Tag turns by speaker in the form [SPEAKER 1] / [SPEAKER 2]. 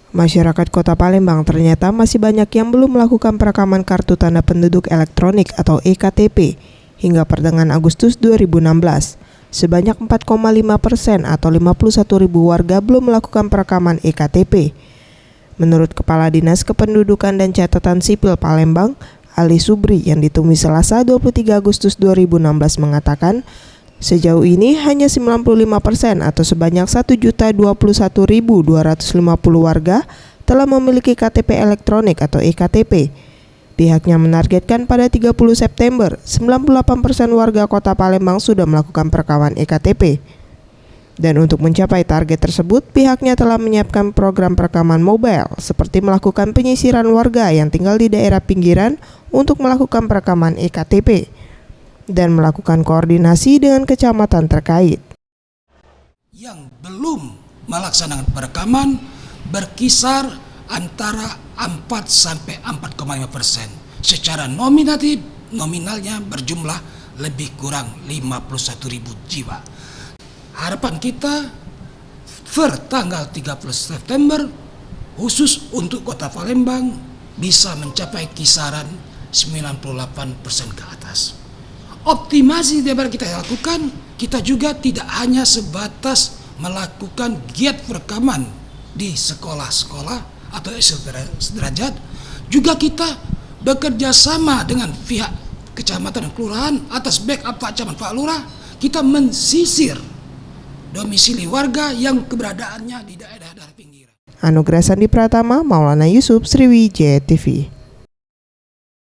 [SPEAKER 1] Masyarakat Kota Palembang ternyata masih banyak yang belum melakukan perekaman Kartu Tanda Penduduk Elektronik atau EKTP hingga pertengahan Agustus 2016. Sebanyak 4,5% atau 51.000 warga belum melakukan perekaman EKTP. Menurut Kepala Dinas Kependudukan dan Catatan Sipil Palembang, Ali Subri, yang ditemui Selasa 23 Agustus 2016 mengatakan, sejauh ini hanya 95% atau sebanyak 1.021.250 warga telah memiliki KTP elektronik atau EKTP. Pihaknya menargetkan pada 30 September, 98% warga Kota Palembang sudah melakukan perekaman EKTP. Dan untuk mencapai target tersebut, pihaknya telah menyiapkan program perekaman mobile seperti melakukan penyisiran warga yang tinggal di daerah pinggiran untuk melakukan perekaman EKTP dan melakukan koordinasi dengan kecamatan terkait.
[SPEAKER 2] Yang belum melaksanakan perekaman berkisar antara 4-4,5%. Secara nominalnya berjumlah lebih kurang 51.000 jiwa. Harapan kita per tanggal 30 September khusus untuk Kota Palembang bisa mencapai kisaran 98% ke atas. Optimasi yang kita lakukan, kita juga tidak hanya sebatas melakukan giat perekaman di sekolah-sekolah atau sederajat, juga kita bekerja sama dengan pihak kecamatan dan kelurahan atas backup Pak Camat Pak Lurah, kita mensisir domisili warga yang keberadaannya di daerah-daerah pinggiran.
[SPEAKER 1] Anugerah Sandi Pratama, Maulana Yusuf, Sriwijaya TV.